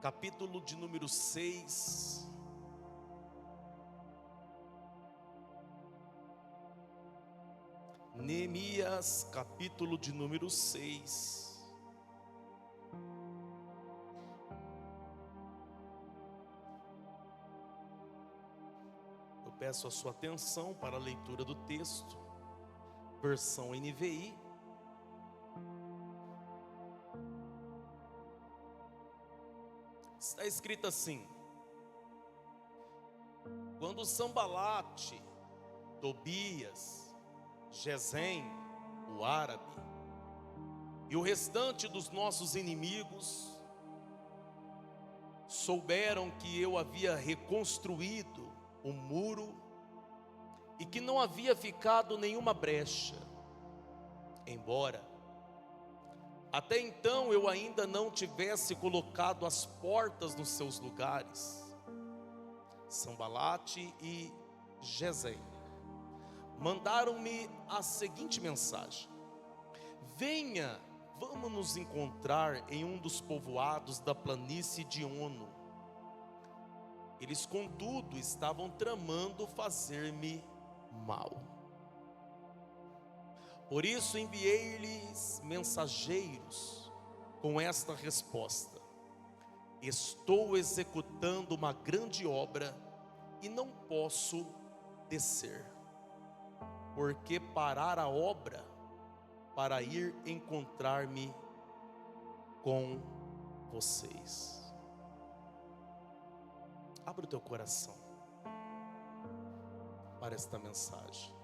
capítulo de número 6. Neemias, capítulo de número 6. Eu peço a sua atenção para a leitura do texto, versão NVI. Está escrito assim: quando Sanbalate, Tobias, Gesem, o árabe, e o restante dos nossos inimigos souberam que eu havia reconstruído o muro e que não havia ficado nenhuma brecha, embora até então eu ainda não tivesse colocado as portas nos seus lugares, Sanbalate e Gesem mandaram-me a seguinte mensagem: venha, vamos nos encontrar em um dos povoados da planície de Ono. Eles, contudo, estavam tramando fazer-me mal. Por isso enviei-lhes mensageiros com esta resposta: estou executando uma grande obra e não posso descer, porque parar a obra para ir encontrar-me com vocês. Abra o teu coração para esta mensagem,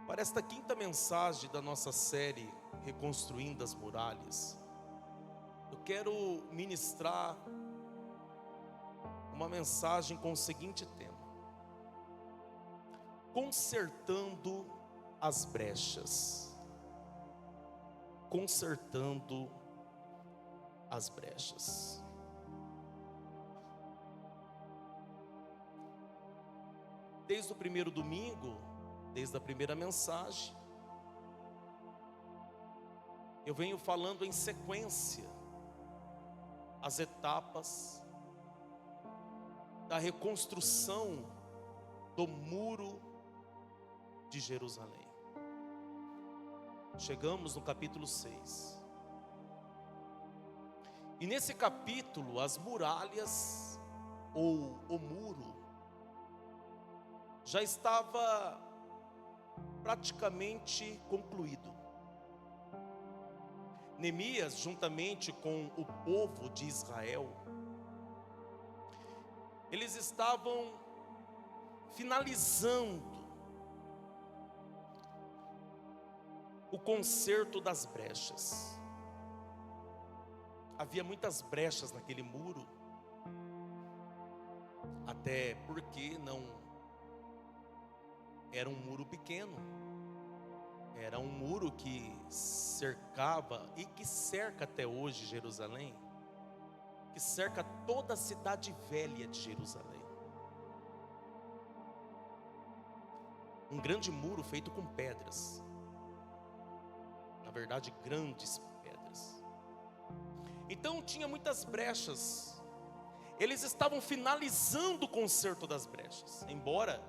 para esta quinta mensagem da nossa série Reconstruindo as Muralhas. Eu quero ministrar uma mensagem com o seguinte tema: consertando as brechas. Consertando as brechas. Desde o primeiro domingo, desde a primeira mensagem, eu venho falando em sequência as etapas da reconstrução do muro de Jerusalém. Chegamos no capítulo 6. E nesse capítulo, as muralhas, ou o muro, já estava praticamente concluído. Neemias, juntamente com o povo de Israel, eles estavam finalizando o conserto das brechas. Havia muitas brechas naquele muro, até porque não era um muro pequeno, era um muro que cercava e que cerca até hoje Jerusalém, que cerca toda a cidade velha de Jerusalém. Um grande muro feito com pedras, na verdade grandes pedras. Então tinha muitas brechas. Eles estavam finalizando o conserto das brechas, embora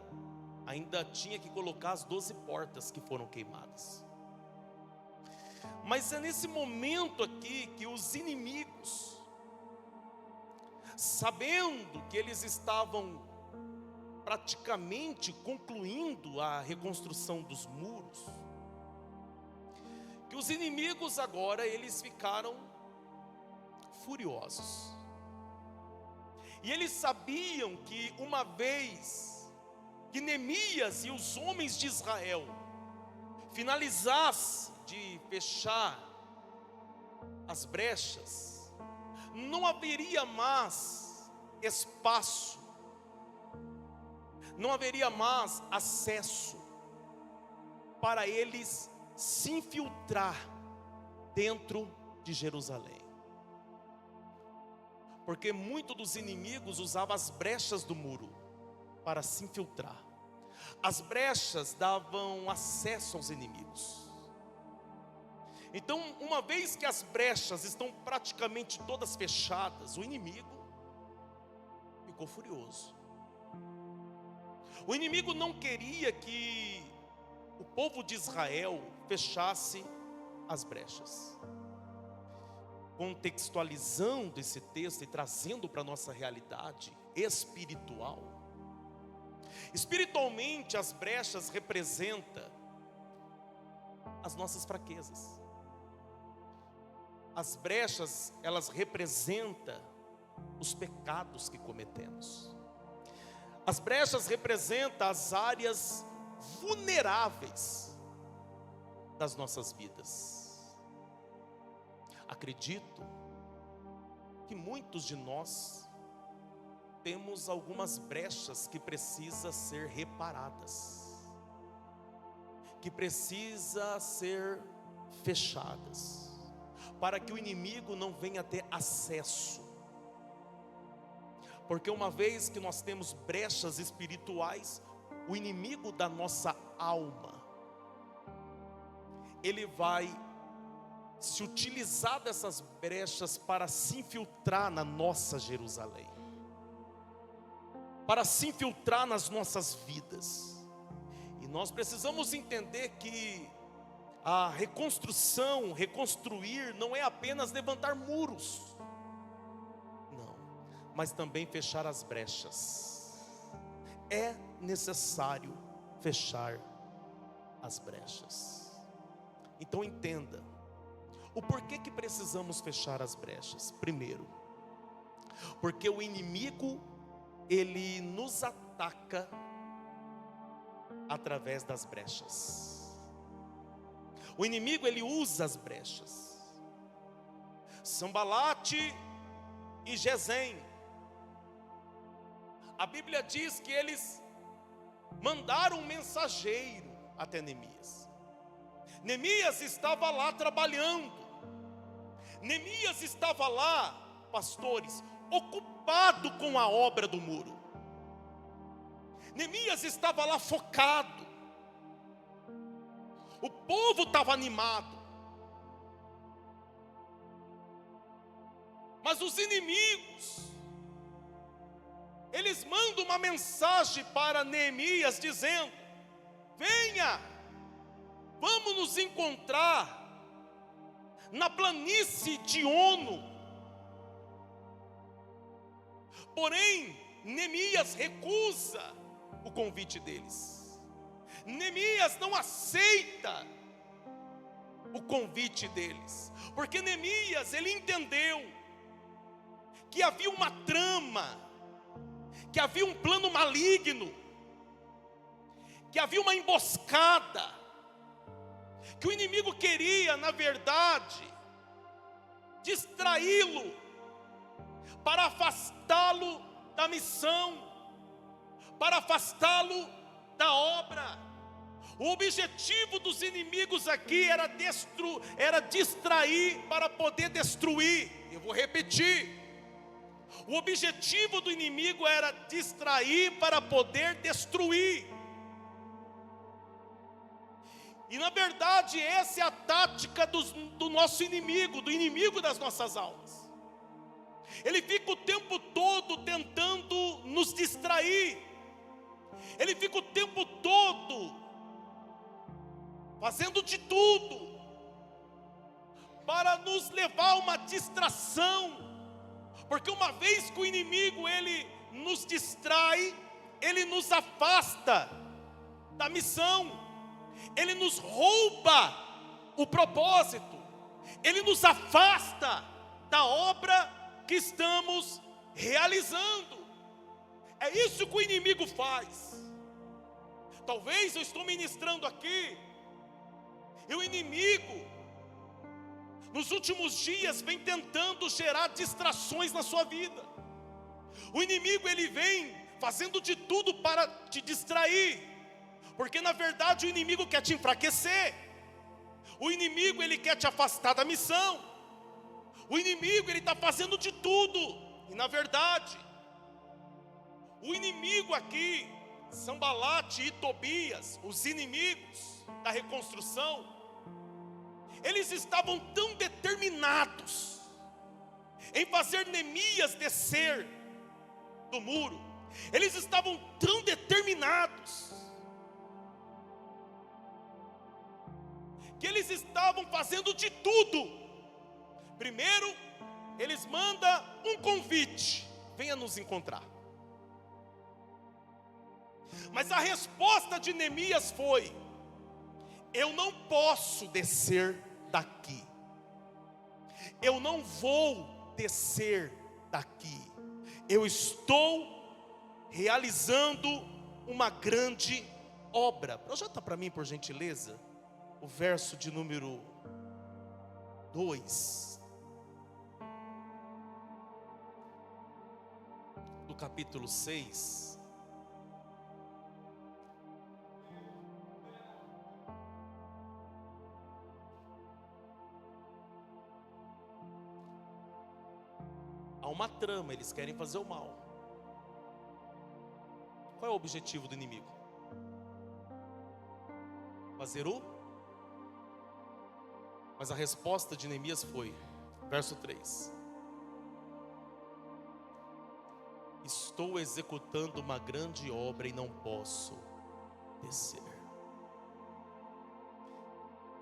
ainda tinha que colocar as 12 portas que foram queimadas. Mas é nesse momento aqui que os inimigos, sabendo que eles estavam praticamente concluindo a reconstrução dos muros, que os inimigos agora eles ficaram furiosos. E eles sabiam que uma vez que Neemias e os homens de Israel finalizassem de fechar as brechas, não haveria mais espaço, não haveria mais acesso para eles se infiltrar dentro de Jerusalém. Porque muitos dos inimigos usavam as brechas do muro para se infiltrar. As brechas davam acesso aos inimigos. Então, uma vez que as brechas estão praticamente todas fechadas, o inimigo ficou furioso. O inimigo não queria que o povo de Israel fechasse as brechas. Contextualizando esse texto e trazendo para a nossa realidade espiritual. Espiritualmente, as brechas representam as nossas fraquezas. As brechas, elas representam os pecados que cometemos. As brechas representam as áreas vulneráveis das nossas vidas. Acredito que muitos de nós temos algumas brechas que precisam ser reparadas, que precisam ser fechadas, para que o inimigo não venha ter acesso. Porque uma vez que nós temos brechas espirituais, o inimigo da nossa alma, ele vai se utilizar dessas brechas para se infiltrar na nossa Jerusalém, para se infiltrar nas nossas vidas. E nós precisamos entender que a reconstrução, reconstruir, não é apenas levantar muros, não, mas também fechar as brechas. É necessário fechar as brechas. Então entenda, o porquê que precisamos fechar as brechas? Primeiro, porque o inimigo, ele nos ataca através das brechas. O inimigo, ele usa as brechas. Sambalate e Gesem, a Bíblia diz que eles mandaram um mensageiro até Neemias. Neemias estava lá trabalhando. Neemias estava lá, pastores, ocupado com a obra do muro. Neemias estava lá focado. O povo estava animado. Mas os inimigos, eles mandam uma mensagem para Neemias dizendo: venha, vamos nos encontrar na planície de Ono. Porém, Neemias recusa o convite deles. Neemias não aceita o convite deles, porque Neemias, ele entendeu que havia uma trama, que havia um plano maligno, que havia uma emboscada, que o inimigo queria, na verdade, distraí-lo, para afastá-lo da missão, para afastá-lo da obra. O objetivo dos inimigos aqui era distrair para poder destruir. Eu vou repetir. O objetivo do inimigo era distrair para poder destruir. E na verdade essa é a tática do nosso inimigo, do inimigo das nossas almas. Ele fica o tempo todo tentando nos distrair. Ele fica o tempo todo fazendo de tudo para nos levar a uma distração. Porque uma vez que o inimigo, ele nos distrai, ele nos afasta da missão, ele nos rouba o propósito, ele nos afasta da obra que estamos realizando. É isso que o inimigo faz. Talvez eu estou ministrando aqui, e o inimigo, nos últimos dias, vem tentando gerar distrações na sua vida. O inimigo, ele vem fazendo de tudo para te distrair, porque na verdade o inimigo quer te enfraquecer. O inimigo, ele quer te afastar da missão. O inimigo, ele está fazendo de tudo. E na verdade, o inimigo aqui, Sambalate e Tobias, os inimigos da reconstrução, eles estavam tão determinados em fazer Neemias descer do muro, eles estavam tão determinados, que eles estavam fazendo de tudo. Primeiro, eles mandam um convite: venha nos encontrar. Mas a resposta de Neemias foi: eu não posso descer daqui, eu não vou descer daqui, eu estou realizando uma grande obra. Projeta para mim, por gentileza, o verso de número 2 do capítulo 6. Há uma trama, eles querem fazer o mal. Qual é o objetivo do inimigo? Fazer o... Mas a resposta de Neemias foi, verso 3: estou executando uma grande obra e não posso descer.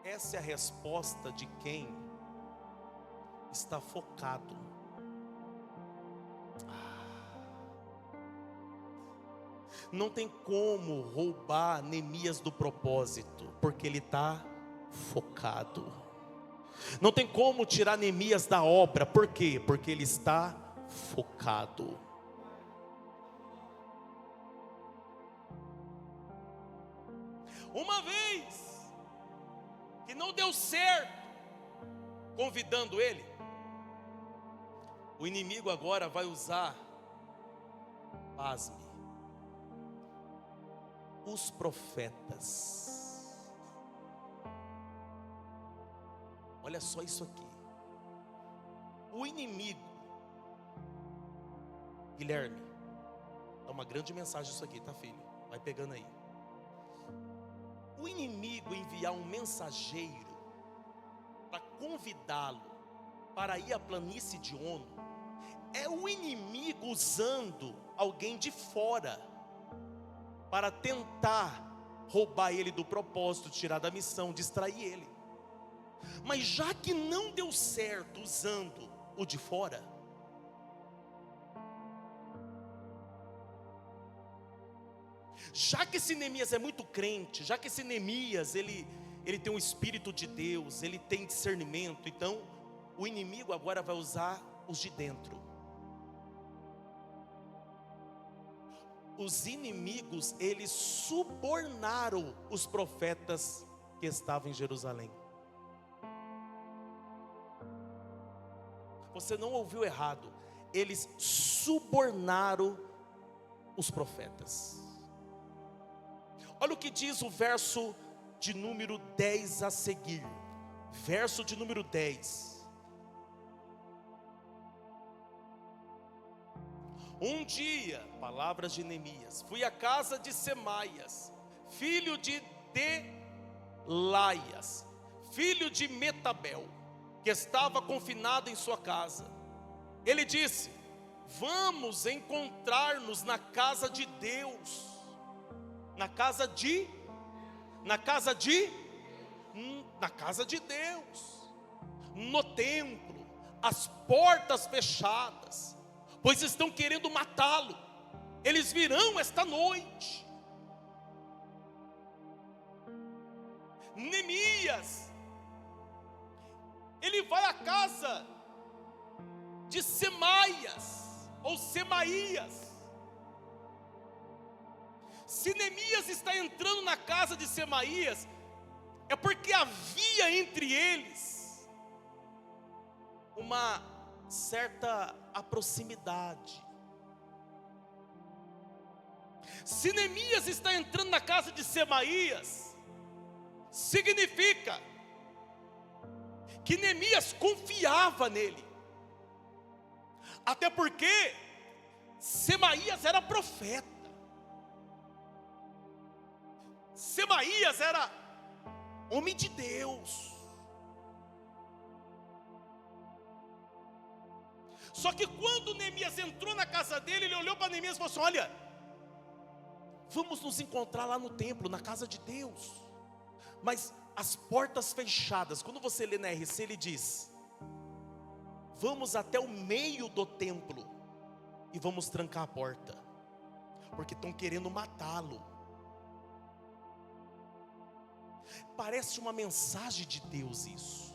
Essa é a resposta de quem está focado. Não tem como roubar Neemias do propósito, porque ele está focado. Não tem como tirar Neemias da obra, por quê? Porque ele está focado. Uma vez que não deu certo convidando ele, o inimigo agora vai usar, pasme, os profetas. Olha só isso aqui. O inimigo, Guilherme, é uma grande mensagem isso aqui, tá, filho? Vai pegando aí. O inimigo enviar um mensageiro para convidá-lo para ir à planície de Ono, é o inimigo usando alguém de fora para tentar roubar ele do propósito, tirar da missão, distrair ele. Mas já que não deu certo usando o de fora, já que esse Neemias é muito crente, já que esse Neemias ele tem um espírito de Deus, ele tem discernimento, então o inimigo agora vai usar os de dentro. Os inimigos, eles subornaram os profetas que estavam em Jerusalém. Você não ouviu errado, eles subornaram os profetas. Olha o que diz o verso de número 10 a seguir. Verso de número 10. Um dia, palavras de Neemias, fui à casa de Semaias, filho de Delaias, filho de Metabel, que estava confinado em sua casa. Ele disse: vamos encontrar-nos na casa de Deus. Na casa de Deus, no templo, as portas fechadas, pois estão querendo matá-lo. Eles virão esta noite. Neemias, ele vai à casa de Semaias ou Semaías. Se Neemias está entrando na casa de Semaías, é porque havia entre eles uma certa proximidade. Se Neemias está entrando na casa de Semaías, significa que Neemias confiava nele. Até porque Semaías era profeta. Semaías era homem de Deus. Só que quando Neemias entrou na casa dele, ele olhou para Neemias e falou assim: olha, vamos nos encontrar lá no templo, na casa de Deus, mas as portas fechadas. Quando você lê na RC, ele diz: vamos até o meio do templo e vamos trancar a porta, porque estão querendo matá-lo. Parece uma mensagem de Deus isso.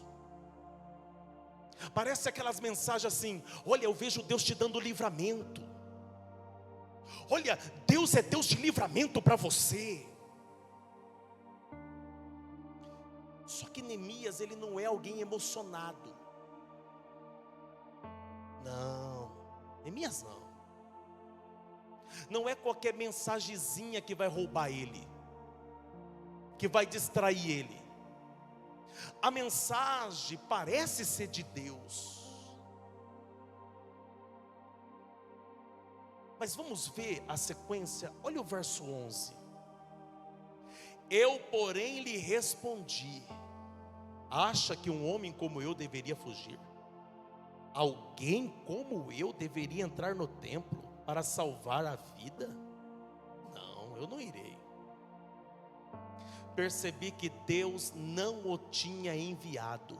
Parece aquelas mensagens assim: olha, eu vejo Deus te dando livramento. Olha, Deus é Deus de livramento para você. Só que Neemias, ele não é alguém emocionado. Não, Neemias não. Não é qualquer mensagenzinha que vai roubar ele, que vai distrair ele. A mensagem parece ser de Deus, mas vamos ver a sequência. Olha o verso 11. Eu, porém, lhe respondi: acha que um homem como eu deveria fugir? Alguém como eu deveria entrar no templo para salvar a vida? Não, eu não irei. Percebi que Deus não o tinha enviado,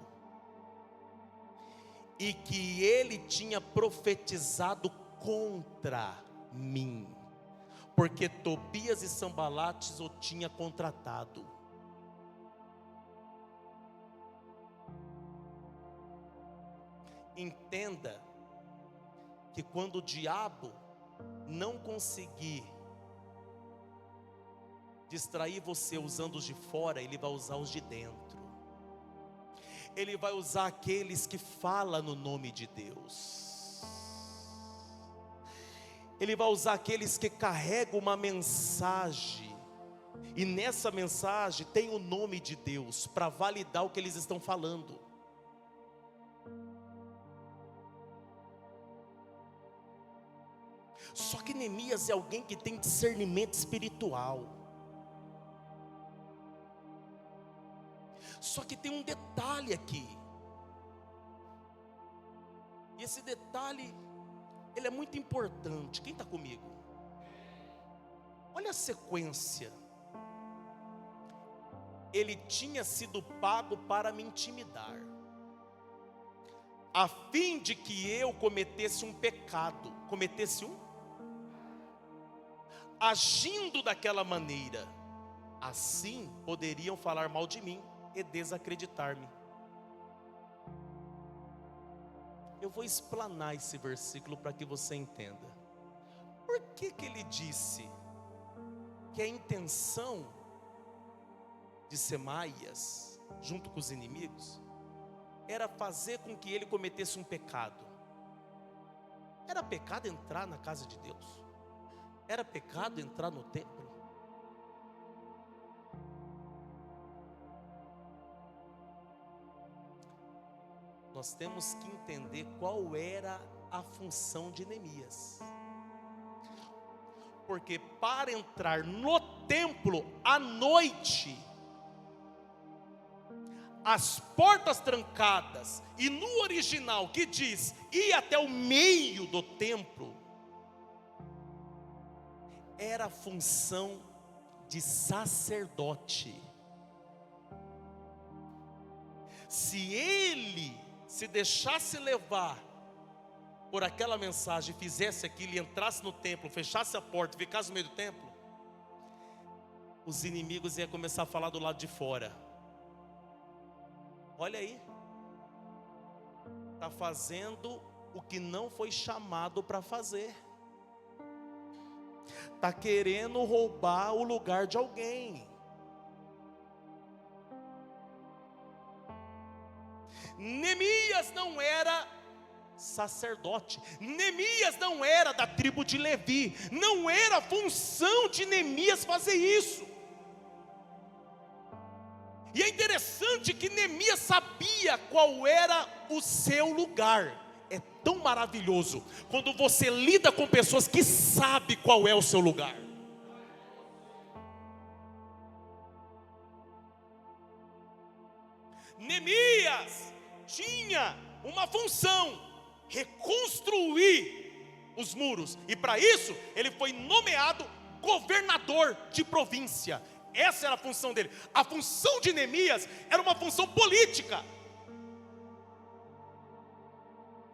e que ele tinha profetizado contra mim, porque Tobias e Sanbalates o tinha contratado. Entenda que quando o diabo não conseguir distrair você usando os de fora, ele vai usar os de dentro. Ele vai usar aqueles que falam no nome de Deus. Ele vai usar aqueles que carregam uma mensagem, e nessa mensagem tem o nome de Deus, para validar o que eles estão falando. Só que Neemias é alguém que tem discernimento espiritual. Só que tem um detalhe aqui, e esse detalhe, ele é muito importante. Quem está comigo? Olha a sequência. Ele tinha sido pago para me intimidar, a fim de que eu cometesse um pecado. Agindo daquela maneira, assim poderiam falar mal de mim e desacreditar-me. Eu vou explanar esse versículo para que você entenda. Por que ele disse que a intenção de Semaías, junto com os inimigos, era fazer com que ele cometesse um pecado? Era pecado entrar na casa de Deus? Era pecado entrar no templo? Nós temos que entender qual era a função de Neemias. Porque para entrar no templo à noite, as portas trancadas, e no original que diz ir até o meio do templo, era a função de sacerdote. Se ele se deixasse levar por aquela mensagem, fizesse aquilo e entrasse no templo, fechasse a porta, ficasse no meio do templo, os inimigos iam começar a falar do lado de fora: olha aí, está fazendo o que não foi chamado para fazer, está querendo roubar o lugar de alguém. Neemias não era sacerdote, Neemias não era da tribo de Levi, não era função de Neemias fazer isso. E é interessante que Neemias sabia qual era o seu lugar. É tão maravilhoso quando você lida com pessoas que sabem qual é o seu lugar. Neemias tinha uma função, reconstruir os muros. E para isso, ele foi nomeado governador de província. Essa era a função dele. A função de Neemias era uma função política.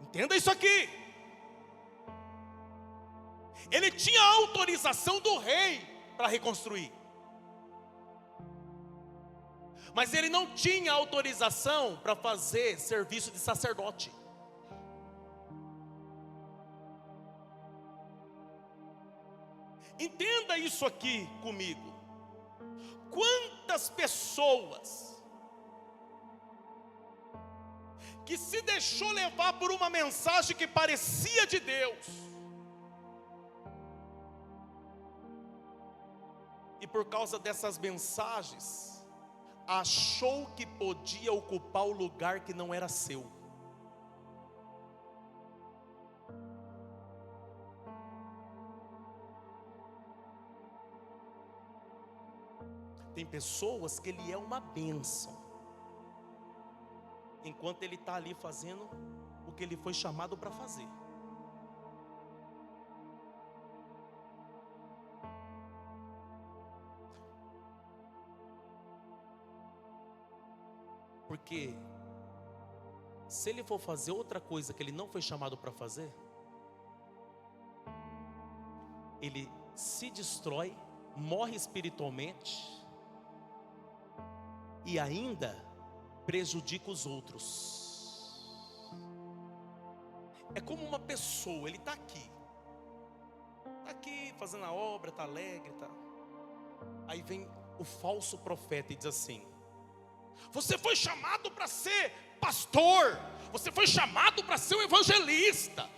Entenda isso aqui. Ele tinha a autorização do rei para reconstruir, mas ele não tinha autorização para fazer serviço de sacerdote. Entenda isso aqui comigo. Quantas pessoas que se deixou levar por uma mensagem que parecia de Deus, e por causa dessas mensagens achou que podia ocupar o lugar que não era seu. Tem pessoas que ele é uma bênção, enquanto ele está ali fazendo o que ele foi chamado para fazer. Porque se ele for fazer outra coisa que ele não foi chamado para fazer, ele se destrói, morre espiritualmente e ainda prejudica os outros. É como uma pessoa, ele está aqui fazendo a obra, está alegre, tá. Aí vem o falso profeta e diz assim: você foi chamado para ser pastor, você foi chamado para ser um evangelista,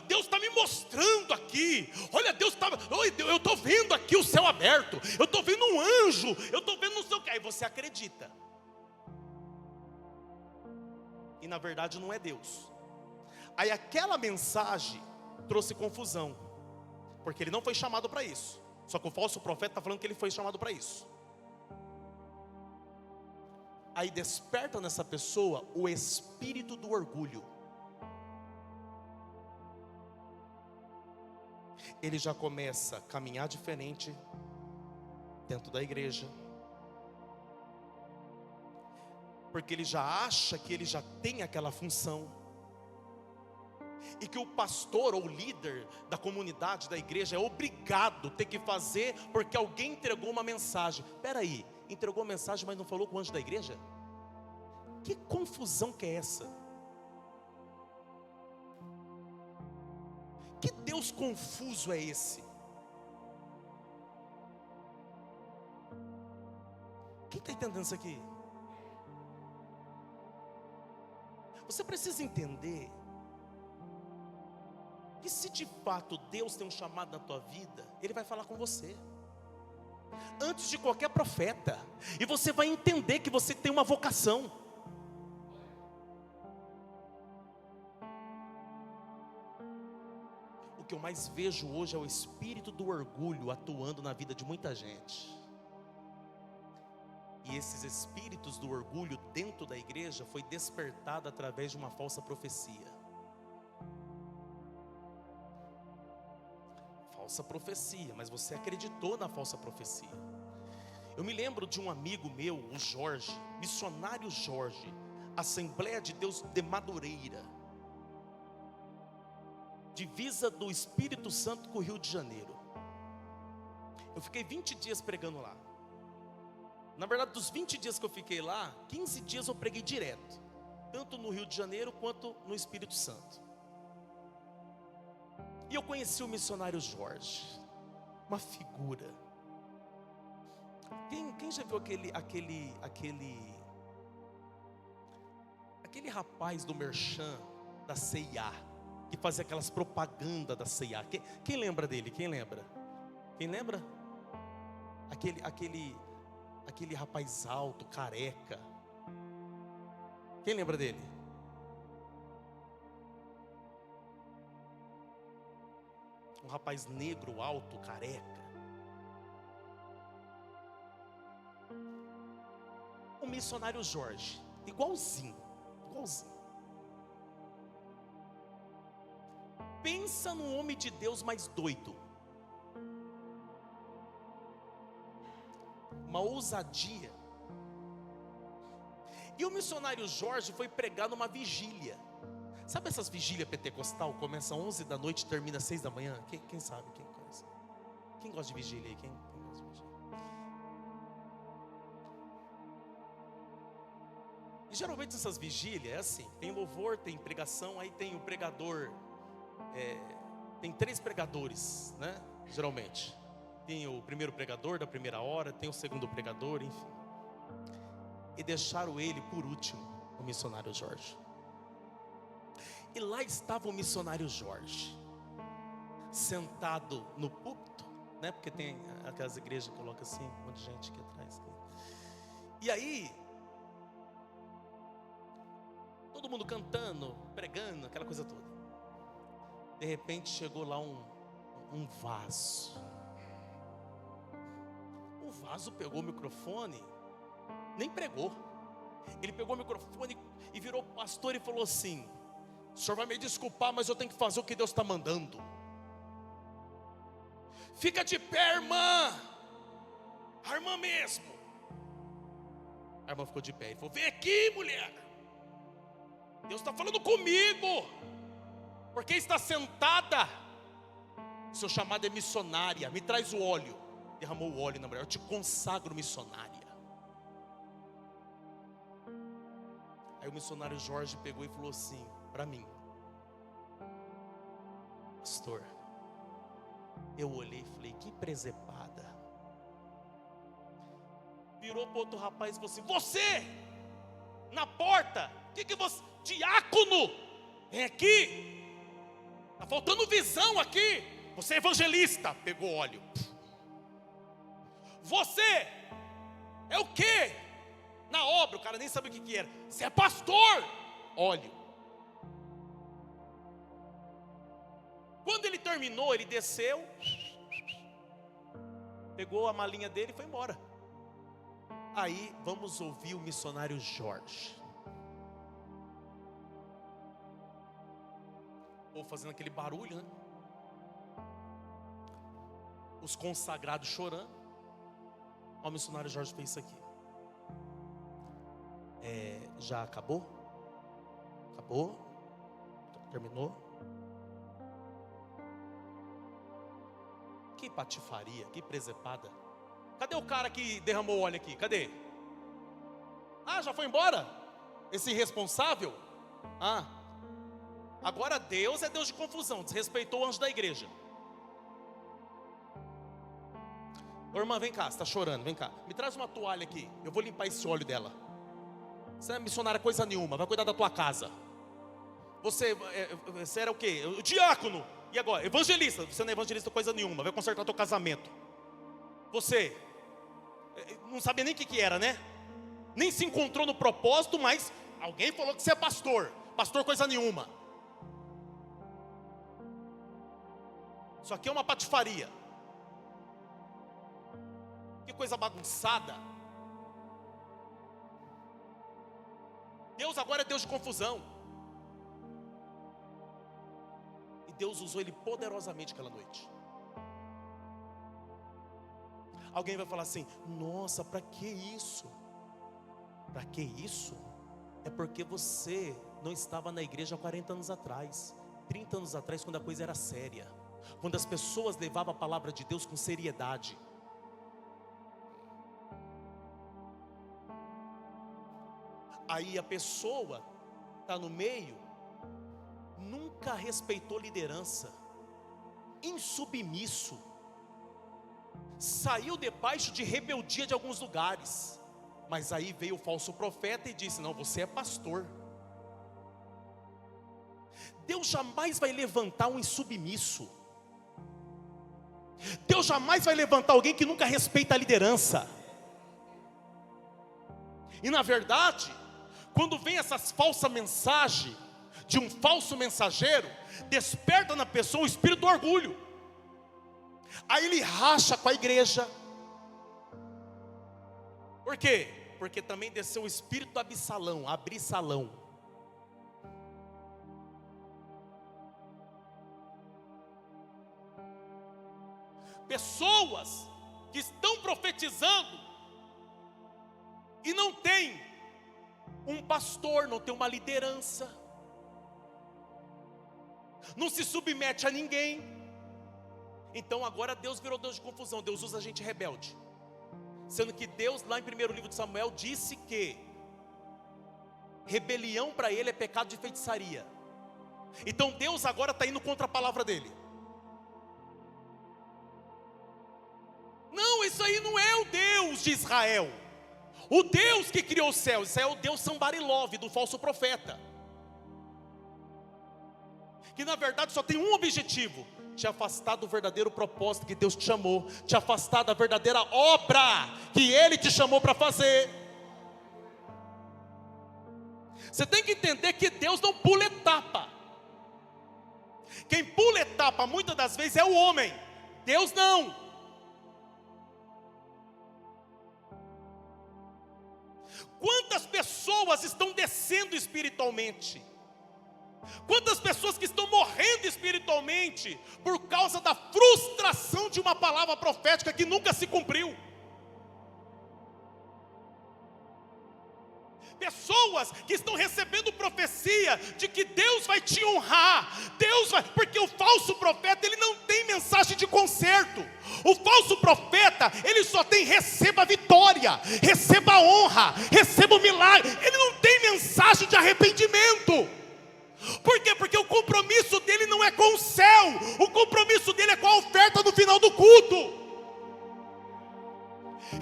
Deus está me mostrando aqui, olha, eu estou vendo aqui o céu aberto, eu estou vendo um anjo, eu estou vendo não sei o que. Aí você acredita, e na verdade não é Deus. Aí aquela mensagem trouxe confusão, porque ele não foi chamado para isso. Só que o falso profeta está falando que ele foi chamado para isso. Aí desperta nessa pessoa o espírito do orgulho. Ele já começa a caminhar diferente dentro da igreja, porque ele já acha que ele já tem aquela função, e que o pastor ou líder da comunidade, da igreja, é obrigado a ter que fazer, porque alguém entregou uma mensagem. Espera aí, entregou a mensagem, mas não falou com o anjo da igreja? Que confusão que é essa? Que Deus confuso é esse? Quem está entendendo isso aqui? Você precisa entender que se de fato Deus tem um chamado na tua vida, Ele vai falar com você antes de qualquer profeta, e você vai entender que você tem uma vocação. O que eu mais vejo hoje é o espírito do orgulho atuando na vida de muita gente. E esses espíritos do orgulho dentro da igreja foi despertado através de uma falsa profecia. Falsa profecia, mas você acreditou na falsa profecia. Eu me lembro de um amigo meu, o Jorge, missionário Jorge, Assembleia de Deus de Madureira, divisa do Espírito Santo com o Rio de Janeiro. Eu fiquei 20 dias pregando lá. Na verdade, dos 20 dias que eu fiquei lá, 15 dias eu preguei direto, tanto no Rio de Janeiro quanto no Espírito Santo. E eu conheci o missionário Jorge, uma figura. Quem já viu aquele rapaz do Merchan da C&A, que fazia aquelas propagandas da C&A? Quem lembra dele? Quem lembra? Quem lembra? Aquele rapaz alto, careca. Quem lembra dele? Um rapaz negro, alto, careca. O missionário Jorge, igualzinho. Pensa num homem de Deus mais doido. Uma ousadia. E o missionário Jorge foi pregar numa vigília. Sabe essas vigílias pentecostal? Começa às 11 da noite e termina às 6 da manhã? Quem sabe? Quem conhece? Quem gosta de vigília aí? Quem gosta de vigília? E geralmente essas vigílias é assim: tem louvor, tem pregação, aí tem o pregador. Tem 3 pregadores, né? Geralmente. Tem o primeiro pregador da primeira hora, tem o segundo pregador, enfim. E deixaram ele por último, o missionário Jorge. E lá estava o missionário Jorge, sentado no púlpito, né? Porque tem aquelas igrejas que colocam assim, um monte de gente aqui atrás. E aí, todo mundo cantando, pregando, aquela coisa toda. De repente chegou lá um vaso. O vaso pegou o microfone, nem pregou. Ele pegou o microfone e virou pastor e falou assim: o senhor vai me desculpar, mas eu tenho que fazer o que Deus está mandando. Fica de pé, irmã. A irmã mesmo. A irmã ficou de pé. Ele falou: vem aqui, mulher. Deus está falando comigo. Porque está sentada. Seu chamado é missionária. Me traz o óleo. Derramou o óleo na mulher. Eu te consagro missionária. Aí o missionário Jorge pegou e falou assim para mim: pastor, eu olhei e falei: que presepada. Virou para outro rapaz e falou assim: você, na porta, que você, diácono, vem aqui. Está faltando visão aqui. Você é evangelista. Pegou óleo. Você é o quê? Na obra, o cara nem sabia o que era. Você é pastor. Óleo. Quando ele terminou, ele desceu, pegou a malinha dele e foi embora. Aí vamos ouvir o missionário Jorge. Ou fazendo aquele barulho, né? Os consagrados chorando. O missionário Jorge fez isso aqui. Já acabou? Acabou? Terminou? Que patifaria, que presepada. Cadê o cara que derramou óleo aqui? Cadê? Ah, já foi embora? Esse irresponsável? Agora Deus é Deus de confusão. Desrespeitou o anjo da igreja. Ô irmã, vem cá, você está chorando, vem cá. Me traz uma toalha aqui, eu vou limpar esse óleo dela. Você não é missionária coisa nenhuma, vai cuidar da tua casa. Você era o quê? O diácono. E agora? Evangelista. Você não é evangelista coisa nenhuma, vai consertar teu casamento. Você não sabia nem o que era, né? Nem se encontrou no propósito, mas alguém falou que você é pastor. Pastor coisa nenhuma. Isso aqui é uma patifaria. Que coisa bagunçada. Deus agora é Deus de confusão. E Deus usou ele poderosamente aquela noite. Alguém vai falar assim: nossa, para que isso? Para que isso? É porque você não estava na igreja há 40 anos atrás, 30 anos atrás, quando a coisa era séria, quando as pessoas levavam a palavra de Deus com seriedade. Aí a pessoa está no meio, nunca respeitou liderança, insubmisso, saiu debaixo de rebeldia de alguns lugares. Mas aí veio o falso profeta e disse: não, você é pastor. Deus jamais vai levantar um insubmisso. Deus jamais vai levantar alguém que nunca respeita a liderança. E na verdade, quando vem essas falsas mensagens de um falso mensageiro, desperta na pessoa o espírito do orgulho. Aí ele racha com a igreja. Por quê? Porque também desceu o espírito do Absalão, Abrissalão. Pessoas que estão profetizando e não tem um pastor, não tem uma liderança, não se submete a ninguém. Então agora Deus virou Deus de confusão. Deus usa gente rebelde, sendo que Deus lá em 1º livro de Samuel disse que rebelião para ele é pecado de feitiçaria. Então Deus agora está indo contra a palavra dele. Não, isso aí não é o Deus de Israel. O Deus que criou os céus, isso é o Deus somebody love, do falso profeta, que na verdade só tem um objetivo: te afastar do verdadeiro propósito que Deus te chamou, te afastar da verdadeira obra que Ele te chamou para fazer. Você tem que entender que Deus não pula etapa. Quem pula etapa muitas das vezes é o homem, Deus não. Quantas pessoas estão descendo espiritualmente? Quantas pessoas que estão morrendo espiritualmente por causa da frustração de uma palavra profética que nunca se cumpriu? Pessoas que estão recebendo profecia de que Deus vai te honrar, porque o falso profeta, ele não tem mensagem de conserto. O falso profeta, ele só tem receba a vitória, receba a honra, receba o milagre. Ele não tem mensagem de arrependimento. Por quê? Porque o compromisso dele não é com o céu, o compromisso dele é com a oferta no final do culto.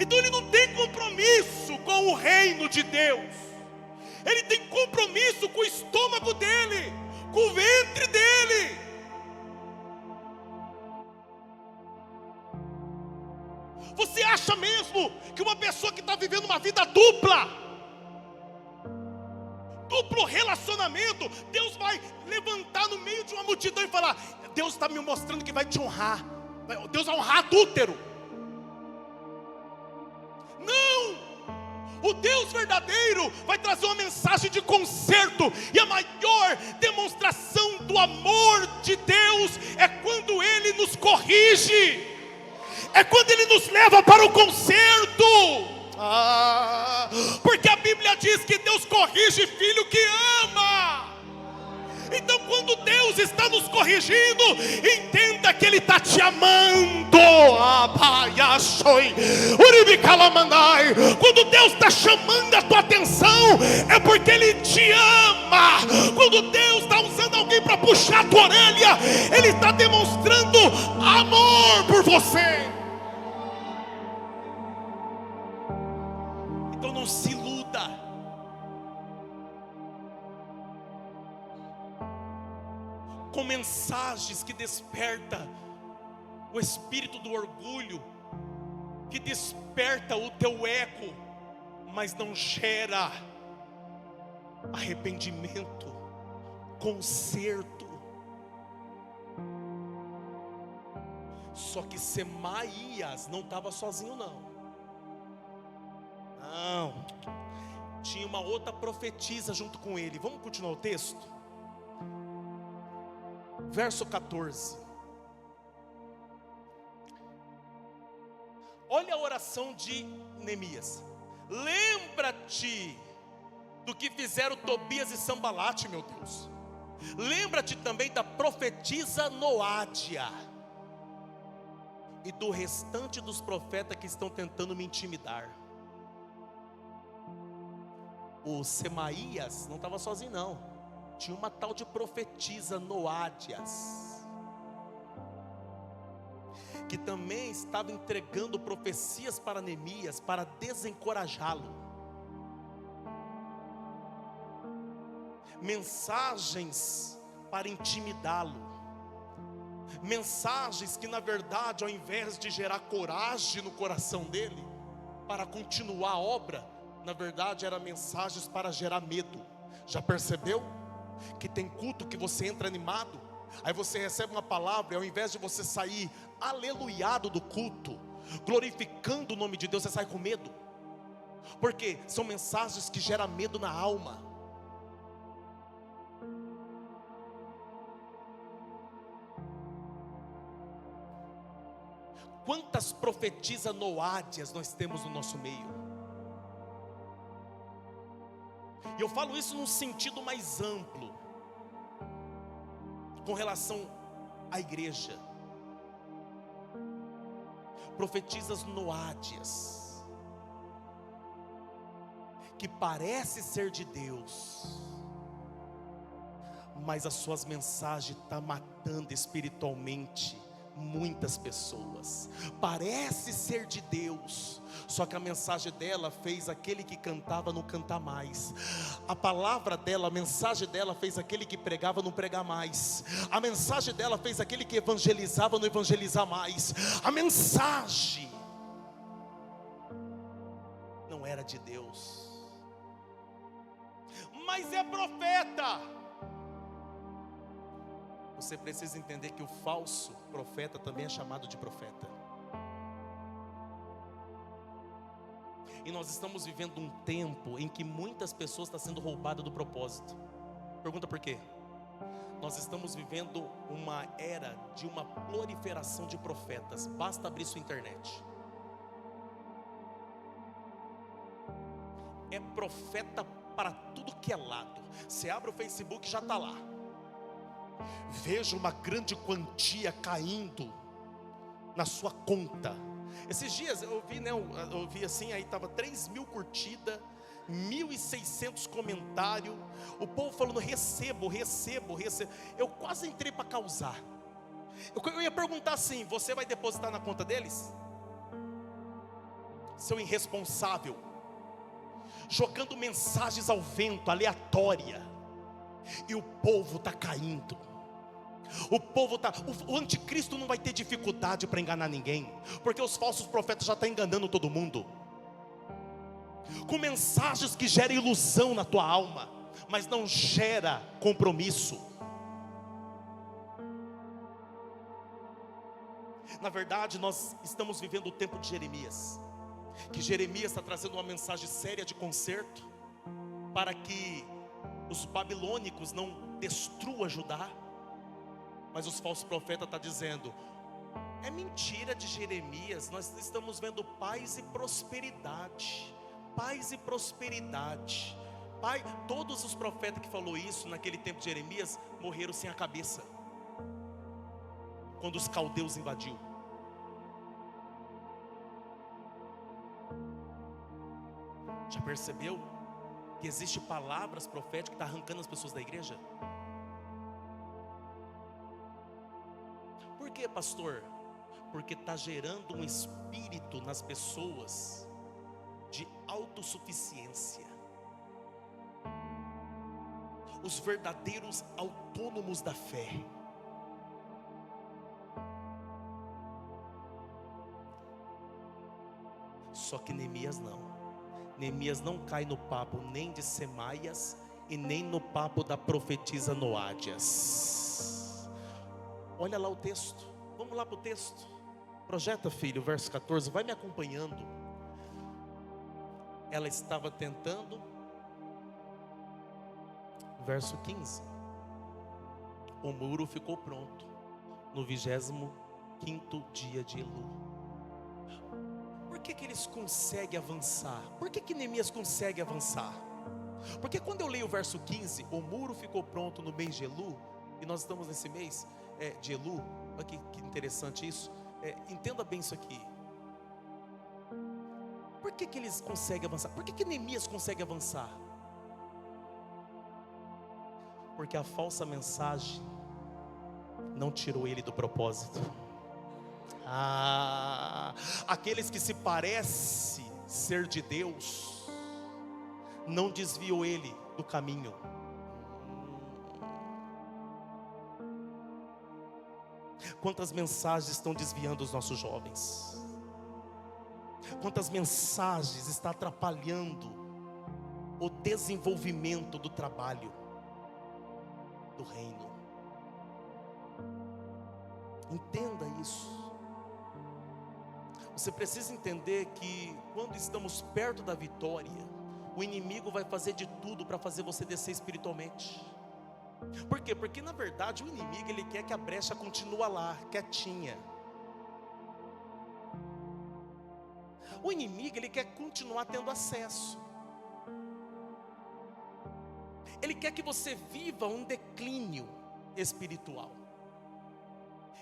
Então ele não tem compromisso com o reino de Deus. Ele tem compromisso com o estômago dele, com o ventre dele. Você acha mesmo que uma pessoa que está vivendo uma vida duplo relacionamento, Deus vai levantar no meio de uma multidão e falar: Deus está me mostrando que vai te honrar, Deus vai honrar adúltero? Não! O Deus verdadeiro vai trazer uma mensagem de conserto. E a maior demonstração do amor de Deus é quando Ele nos corrige, é quando Ele nos leva para o conserto. Porque a Bíblia diz que Deus corrige filho que ama. Então quando Deus está nos corrigindo, entenda que Ele está te amando. Quando Deus está chamando a tua atenção, é porque Ele te ama. Quando Deus está usando alguém para puxar a tua orelha, Ele está demonstrando amor por você. Então não se iluda. Com mensagens que desperta o espírito do orgulho, que desperta o teu eco, mas não gera arrependimento, conserto. Só que Semaías não estava sozinho não. Não, tinha uma outra profetisa junto com ele. Vamos continuar o texto? Verso 14. Olha a oração de Neemias. Lembra-te do que fizeram Tobias e Sambalate, meu Deus. Lembra-te também da profetisa Noádia e do restante dos profetas que estão tentando me intimidar. O Semaías não estava sozinho não. Tinha uma tal de profetisa Noádias, que também estava entregando profecias para Neemias, para desencorajá-lo. Mensagens para intimidá-lo. Mensagens que na verdade, ao invés de gerar coragem no coração dele, para continuar a obra, na verdade eram mensagens para gerar medo. Já percebeu? Que tem culto que você entra animado, aí você recebe uma palavra, e ao invés de você sair aleluiado do culto, glorificando o nome de Deus, você sai com medo. Porque são mensagens que geram medo na alma. Quantas profetisas noádias nós temos no nosso meio? E eu falo isso num sentido mais amplo, com relação à igreja. Profetisas noádias, que parece ser de Deus, mas as suas mensagens estão matando espiritualmente muitas pessoas. Parece ser de Deus, só que a mensagem dela fez aquele que cantava não cantar mais. A palavra dela, a mensagem dela fez aquele que pregava não pregar mais. A mensagem dela fez aquele que evangelizava não evangelizar mais. A mensagem não era de Deus, mas é profeta. Você precisa entender que o falso profeta também é chamado de profeta. E nós estamos vivendo um tempo em que muitas pessoas estão sendo roubadas do propósito. Pergunta por quê? Nós estamos vivendo uma era de uma proliferação de profetas. Basta abrir sua internet. É profeta para tudo que é lado. Você abre o Facebook, já está lá. Veja uma grande quantia caindo na sua conta. Esses dias eu vi, né? Eu vi assim, aí estava 3.000 curtidas, 1.600 comentários. O povo falando recebo. Eu quase entrei para causar. Eu ia perguntar assim: você vai depositar na conta deles? Seu irresponsável, jogando mensagens ao vento, aleatória. E o povo está caindo. O anticristo não vai ter dificuldade para enganar ninguém, porque os falsos profetas já estão enganando todo mundo, com mensagens que geram ilusão na tua alma, mas não gera compromisso. Na verdade, nós estamos vivendo o tempo de Jeremias, que Jeremias está trazendo uma mensagem séria de conserto, para que os babilônicos não destruam Judá. Mas os falsos profetas estão dizendo: é mentira de Jeremias, nós estamos vendo paz e prosperidade. Paz e prosperidade. Todos os profetas que falou isso naquele tempo de Jeremias morreram sem a cabeça, quando os caldeus invadiu. Já percebeu que existe palavras proféticas que estão arrancando as pessoas da igreja? Por que, pastor? Porque está gerando um espírito nas pessoas de autossuficiência. Os verdadeiros autônomos da fé. Só que Neemias não. Neemias não cai no papo nem de Semaias e nem no papo da profetisa Noádias. Olha lá o texto. Vamos lá para o texto. Projeta, filho, verso 14. Vai me acompanhando. Ela estava tentando. Verso 15. O muro ficou pronto no 25º dia de Elul. Por que eles conseguem avançar? Por que Neemias consegue avançar? Porque quando eu leio o verso 15, o muro ficou pronto no mês de Elul, e nós estamos nesse mês de Elul. Olha que interessante isso. Entenda bem isso aqui. Por que eles conseguem avançar? Por que Neemias consegue avançar? Porque a falsa mensagem não tirou ele do propósito. Aqueles que se parecem ser de Deus não desviou ele do caminho. Quantas mensagens estão desviando os nossos jovens? Quantas mensagens estão atrapalhando o desenvolvimento do trabalho do reino? Entenda isso. Você precisa entender que quando estamos perto da vitória, o inimigo vai fazer de tudo para fazer você descer espiritualmente. Por quê? Porque na verdade o inimigo, ele quer que a brecha continue lá, quietinha. O inimigo, ele quer continuar tendo acesso. Ele quer que você viva um declínio espiritual.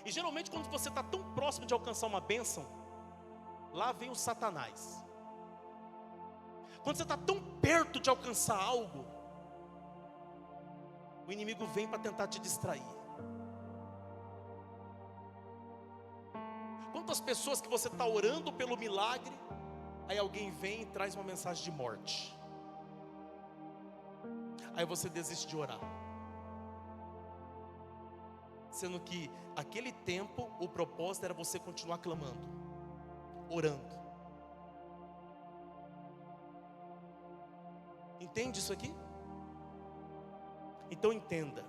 E geralmente quando você está tão próximo de alcançar uma bênção, lá vem o Satanás. Quando você está tão perto de alcançar algo, o inimigo vem para tentar te distrair. Quantas pessoas que você está orando pelo milagre, aí alguém vem e traz uma mensagem de morte. Aí você desiste de orar. Sendo que aquele tempo, o propósito era você continuar clamando, orando. Entende isso aqui? Então entenda.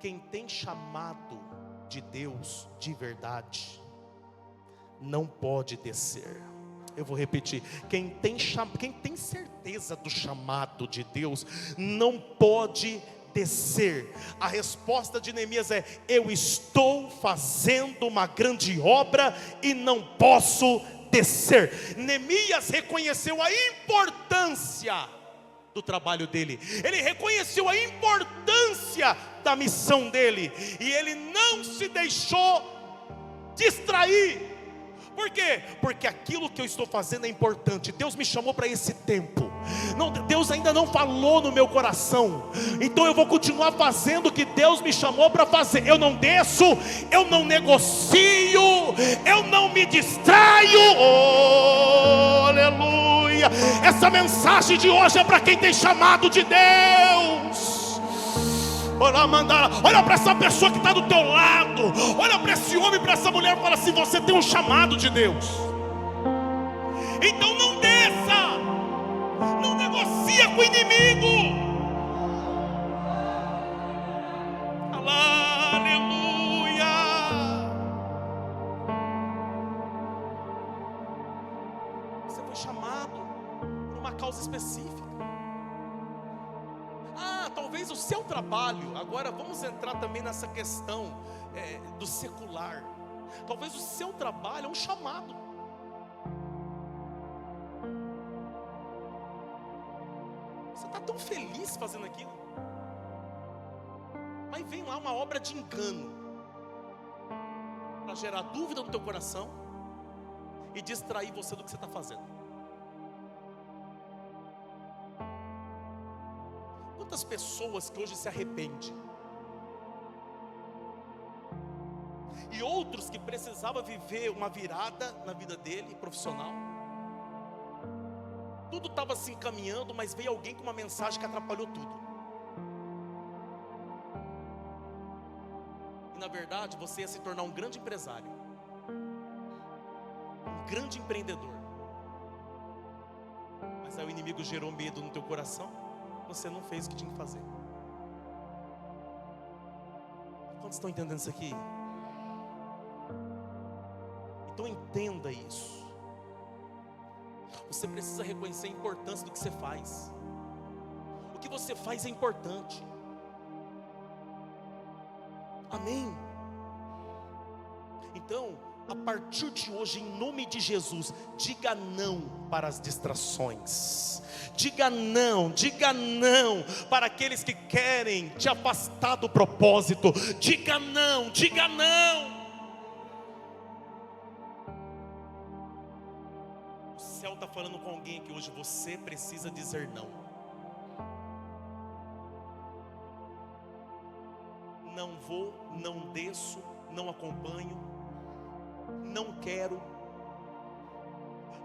Quem tem chamado de Deus de verdade, não pode descer. Eu vou repetir. Quem tem certeza do chamado de Deus, não pode descer. A resposta de Neemias é: eu estou fazendo uma grande obra e não posso descer. Neemias reconheceu a importância do trabalho dele, ele reconheceu a importância da missão dele, e ele não se deixou distrair. Por quê? Porque aquilo que eu estou fazendo é importante. Deus me chamou para esse tempo. Não, Deus ainda não falou no meu coração. Então eu vou continuar fazendo o que Deus me chamou para fazer. Eu não desço, eu não negocio, eu não me distraio. Oh, aleluia. Essa mensagem de hoje é para quem tem chamado de Deus. Olha para essa pessoa que está do teu lado, olha para esse homem, para essa mulher, e fala assim: você tem um chamado de Deus. Então não desça, não negocia com o inimigo. Aleluia. Você foi chamado por uma causa específica. Talvez o seu trabalho, agora vamos entrar também nessa questão do secular. Talvez o seu trabalho é um chamado. Você está tão feliz fazendo aquilo, mas vem lá uma obra de engano para gerar dúvida no teu coração e distrair você do que você está fazendo. Quantas pessoas que hoje se arrependem, e outros que precisavam viver uma virada na vida dele, profissional. Tudo estava se encaminhando, mas veio alguém com uma mensagem que atrapalhou tudo. E na verdade você ia se tornar um grande empresário, um grande empreendedor. Mas aí o inimigo gerou medo no teu coração. Você não fez o que tinha que fazer. Quantos estão entendendo isso aqui? Então entenda isso. Você precisa reconhecer a importância do que você faz. O que você faz é importante. Amém? Então, a partir de hoje, em nome de Jesus, diga não para as distrações. Diga não para aqueles que querem te afastar do propósito. Diga não, diga não. O céu está falando com alguém aqui hoje. Você precisa dizer não. Não vou, não desço, não acompanho, não quero.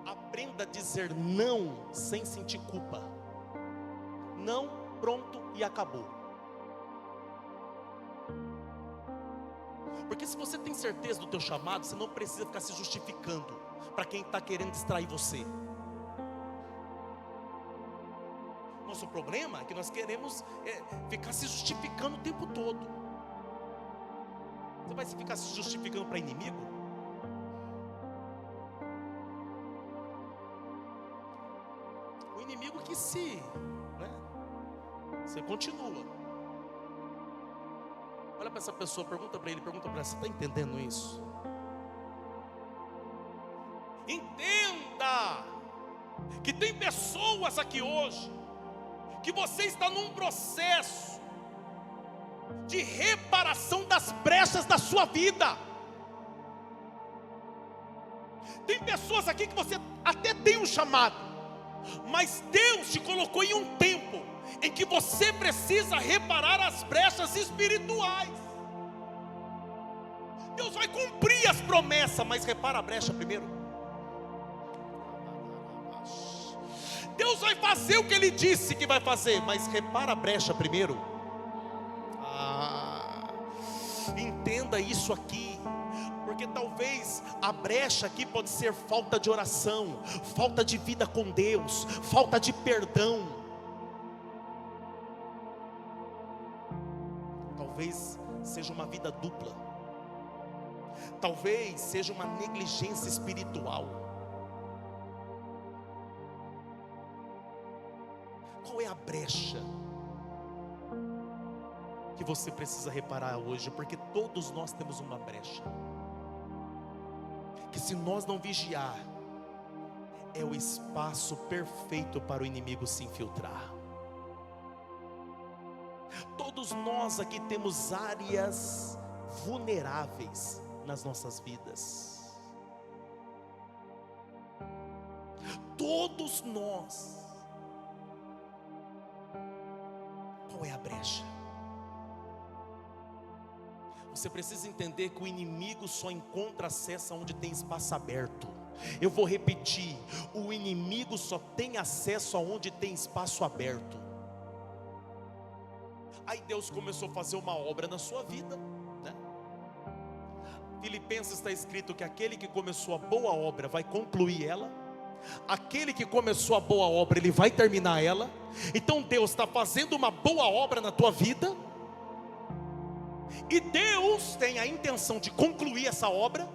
Aprenda a dizer não sem sentir culpa. Não, pronto e acabou. Porque se você tem certeza do teu chamado, você não precisa ficar se justificando para quem está querendo distrair você. Nosso problema é que nós queremos ficar se justificando o tempo todo. Você vai ficar se justificando para inimigo? O inimigo que você continua. Olha para essa pessoa, pergunta para ele, pergunta para ela: você está entendendo isso? Entenda que tem pessoas aqui hoje, que você está num processo de reparação das brechas da sua vida. Tem pessoas aqui que você até tem um chamado, mas Deus te colocou em um tempo em que você precisa reparar as brechas espirituais. Deus vai cumprir as promessas, mas repara a brecha primeiro. Deus vai fazer o que Ele disse que vai fazer, mas repara a brecha primeiro. Entenda isso aqui, porque talvez a brecha aqui pode ser falta de oração, falta de vida com Deus, falta de perdão. Talvez seja uma vida dupla, talvez seja uma negligência espiritual. Qual é a brecha que você precisa reparar hoje? Porque todos nós temos uma brecha, que se nós não vigiar, é o espaço perfeito para o inimigo se infiltrar. Todos nós aqui temos áreas vulneráveis nas nossas vidas. Todos nós. Qual é a brecha? Você precisa entender que o inimigo só encontra acesso onde tem espaço aberto. Eu vou repetir: o inimigo só tem acesso aonde tem espaço aberto. Aí Deus começou a fazer uma obra na sua vida, né? Filipenses está escrito que aquele que começou a boa obra vai concluir ela. Aquele que começou a boa obra, ele vai terminar ela. Então Deus está fazendo uma boa obra na tua vida, e Deus tem a intenção de concluir essa obra.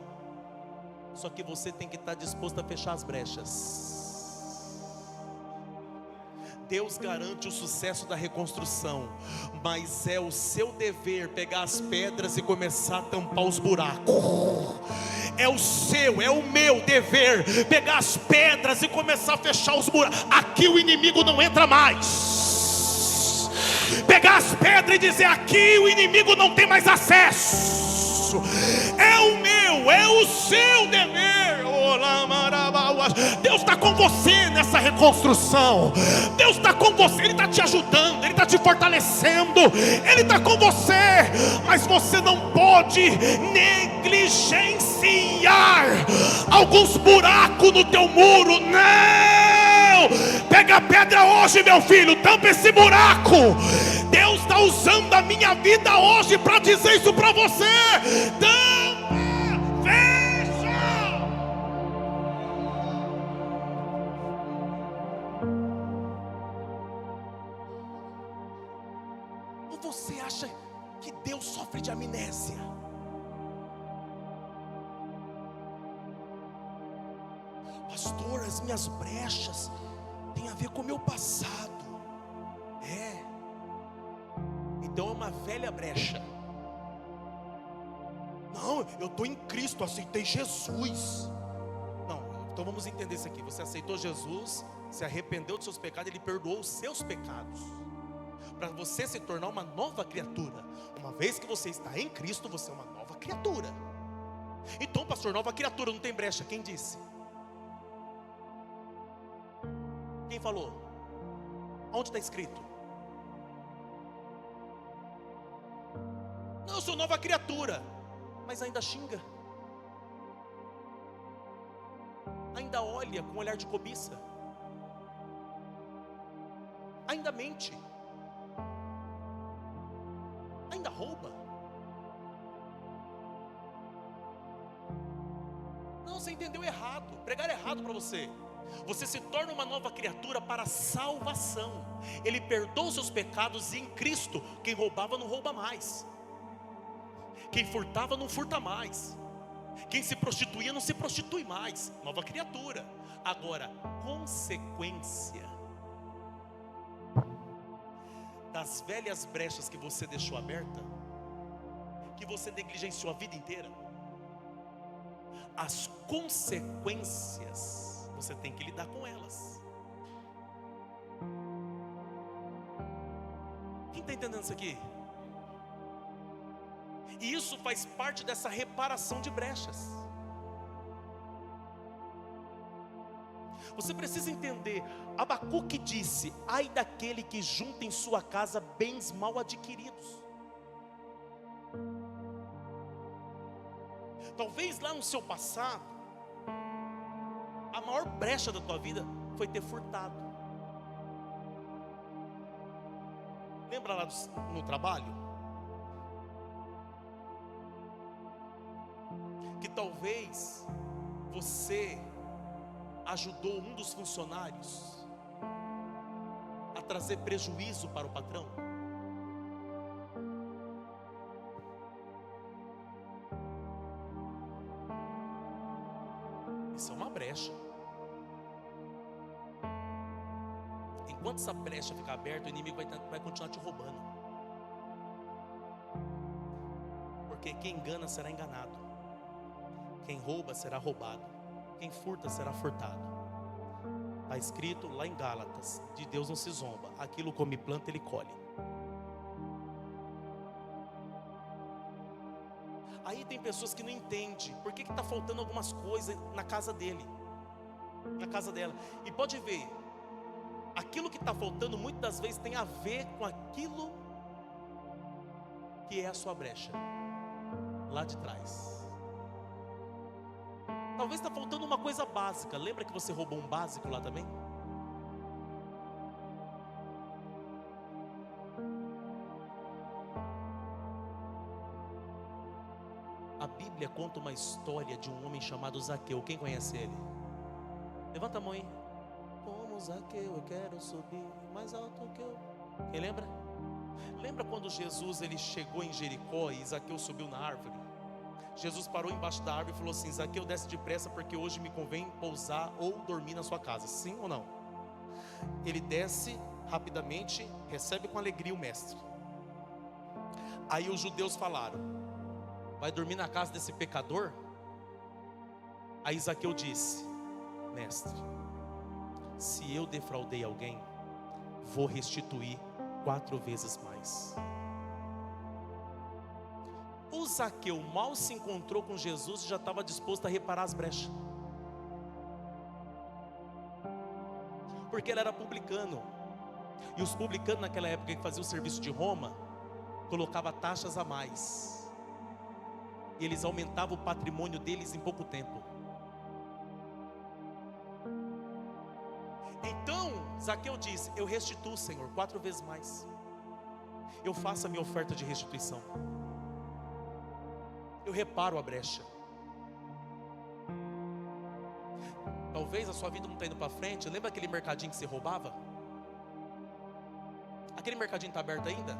Só que você tem que estar disposto a fechar as brechas. Deus garante o sucesso da reconstrução, mas é o seu dever pegar as pedras e começar a tampar os buracos. É o seu, é o meu dever pegar as pedras e começar a fechar os buracos. Aqui o inimigo não entra mais. Pegar as pedras e dizer: aqui o inimigo não tem mais acesso. É o meu, é o seu dever. Deus está com você nessa reconstrução. Deus está com você, Ele está te ajudando, Ele está te fortalecendo, Ele está com você. Mas você não pode negligenciar alguns buracos no teu muro. Não! Pega a pedra hoje, meu filho, tampa esse buraco. Deus está usando a minha vida hoje para dizer isso para você. Tampa, fecha. Ou você acha que Deus sofre de amnésia? Pastor, as minhas brechas têm a ver com o meu passado. Então é uma velha brecha. Não, eu estou em Cristo, aceitei Jesus. Não, então vamos entender isso aqui. Você aceitou Jesus, se arrependeu dos seus pecados, Ele perdoou os seus pecados, para você se tornar uma nova criatura. Uma vez que você está em Cristo, você é uma nova criatura. Então, pastor, nova criatura não tem brecha. Quem disse? Quem falou? Onde está escrito? Não, eu sou nova criatura, mas ainda xinga, ainda olha com um olhar de cobiça, ainda mente, ainda rouba. Não, você entendeu errado, pregaram errado para você. Você se torna uma nova criatura para salvação. Ele perdoa os seus pecados, e em Cristo quem roubava não rouba mais, quem furtava não furta mais, quem se prostituía não se prostitui mais. Nova criatura. Agora, consequência das velhas brechas que você deixou aberta, que você negligenciou a vida inteira, as consequências você tem que lidar com elas. está entendendo isso aqui? E isso faz parte dessa reparação de brechas. Você precisa entender, Abacuque disse: ai daquele que junta em sua casa bens mal adquiridos. Talvez lá no seu passado, a maior brecha da tua vida foi ter furtado. Lembra lá no trabalho? Que talvez você ajudou um dos funcionários a trazer prejuízo para o patrão. Isso é uma brecha. Enquanto essa brecha ficar aberta, o inimigo vai continuar te roubando. Porque quem engana será enganado, quem rouba será roubado, quem furta será furtado. Está escrito lá em Gálatas: de Deus não se zomba, aquilo come planta ele colhe. Aí tem pessoas que não entendem por que está faltando algumas coisas na casa dele, na casa dela. E pode ver, aquilo que está faltando muitas das vezes tem a ver com aquilo que é a sua brecha lá de trás. Talvez está faltando uma coisa básica. Lembra que você roubou um básico lá também? A Bíblia conta uma história de um homem chamado Zaqueu. Quem conhece ele? Levanta a mão aí. Como Zaqueu, eu quero subir mais alto que eu. Quem lembra? Lembra quando Jesus ele chegou em Jericó e Zaqueu subiu na árvore? Jesus parou embaixo da árvore e falou assim: Zaqueu, desce depressa, porque hoje me convém pousar ou dormir na sua casa. Sim ou não? Ele desce rapidamente, recebe com alegria o mestre. Aí os judeus falaram: vai dormir na casa desse pecador? Aí Zaqueu disse: mestre, se eu defraudei alguém, vou restituir 4 vezes mais. O Zaqueu mal se encontrou com Jesus e já estava disposto a reparar as brechas, porque ele era publicano. E os publicanos naquela época que faziam o serviço de Roma, colocava taxas a mais, e eles aumentavam o patrimônio deles em pouco tempo. Então Zaqueu disse: eu restituo, Senhor, 4 vezes mais. Eu faço a minha oferta de restituição, eu reparo a brecha. Talvez a sua vida não está indo para frente. Lembra aquele mercadinho que você roubava? Aquele mercadinho está aberto ainda?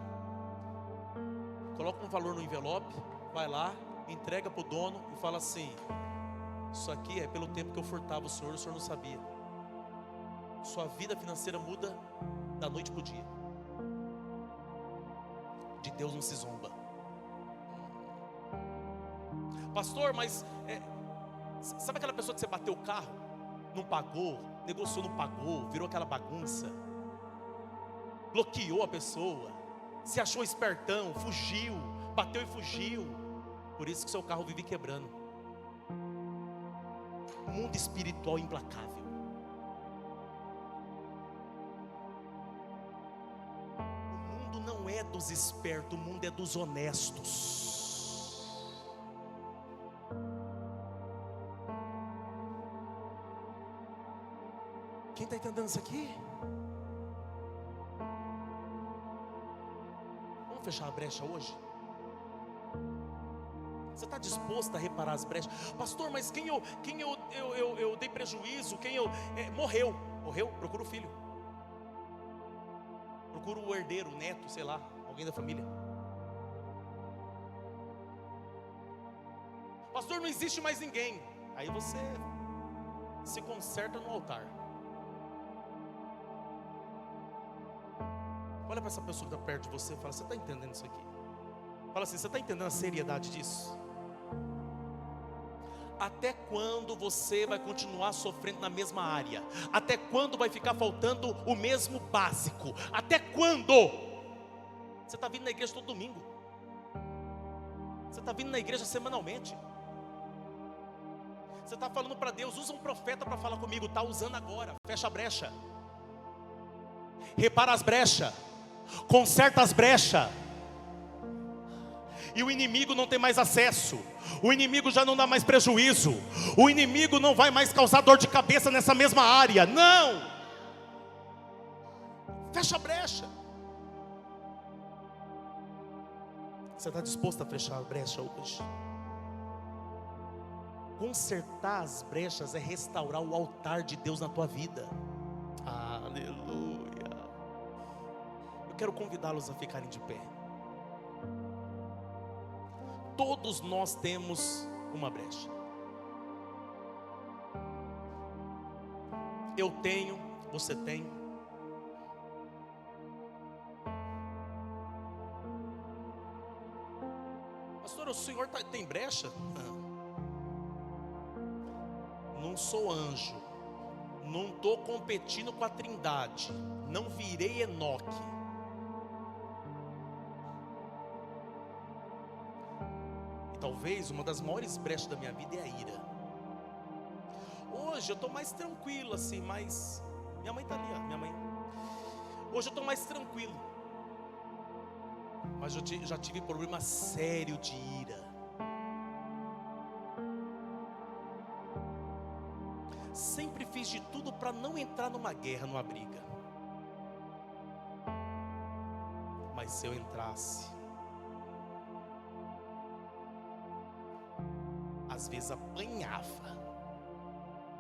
Coloca um valor no envelope, vai lá, entrega para o dono e fala assim: isso aqui é pelo tempo que eu furtava o senhor não sabia. Sua vida financeira muda da noite para o dia. De Deus não se zomba. Pastor, mas sabe aquela pessoa que você bateu o carro, não pagou, negociou, não pagou, virou aquela bagunça, bloqueou a pessoa, se achou espertão, fugiu, bateu e fugiu. Por isso que seu carro vive quebrando. Mundo espiritual implacável. O mundo não é dos espertos, o mundo é dos honestos. Quem está entendendo isso aqui? Vamos fechar a brecha hoje? Você está disposto a reparar as brechas? Pastor, mas quem eu dei prejuízo, morreu? Procura o filho, procura o herdeiro, o neto, sei lá, alguém da família. Pastor, não existe mais ninguém. Aí você se conserta no altar. Olha para essa pessoa que está perto de você e fala: você está entendendo isso aqui? Fala assim: você está entendendo a seriedade disso? Até quando você vai continuar sofrendo na mesma área? Até quando vai ficar faltando o mesmo básico? Até quando? Você está vindo na igreja todo domingo. Você está vindo na igreja semanalmente. Você está falando para Deus, usa um profeta para falar comigo. Está usando agora, fecha a brecha. Repara as brechas. Conserta as brechas. E o inimigo não tem mais acesso. O inimigo já não dá mais prejuízo. O inimigo não vai mais causar dor de cabeça nessa mesma área. Não. Fecha a brecha. Você está disposto a fechar a brecha hoje? Consertar as brechas é restaurar o altar de Deus na tua vida. Aleluia. Eu quero convidá-los a ficarem de pé. Todos nós temos uma brecha. Eu tenho, você tem. Pastor, o senhor tem brecha? Não sou anjo. Não estou competindo com a Trindade. Não virei Enoque. Talvez uma das maiores brechas da minha vida é a ira. Hoje eu estou mais tranquilo assim, mas minha mãe está ali, ó, minha mãe. Hoje eu estou mais tranquilo. Mas eu já tive problema sério de ira. Sempre fiz de tudo para não entrar numa guerra, numa briga. Mas se eu entrasse, às vezes apanhava,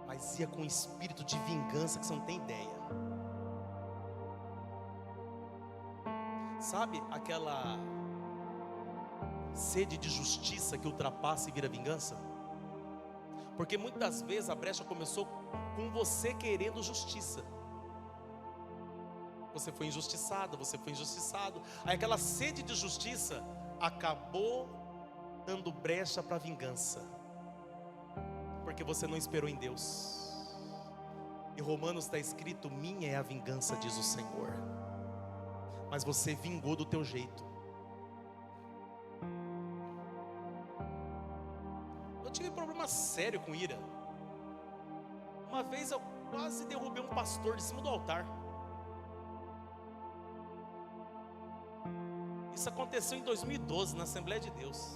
mas ia com um espírito de vingança que você não tem ideia. Sabe aquela sede de justiça que ultrapassa e vira vingança? Porque muitas das vezes a brecha começou com você querendo justiça. Você foi injustiçada, você foi injustiçado. Aí aquela sede de justiça acabou dando brecha para vingança. Porque você não esperou em Deus. Em Romanos está escrito: minha é a vingança, diz o Senhor. Mas você vingou do teu jeito. Eu tive problema sério com ira. Uma vez eu quase derrubei um pastor de cima do altar. Isso aconteceu em 2012, na Assembleia de Deus.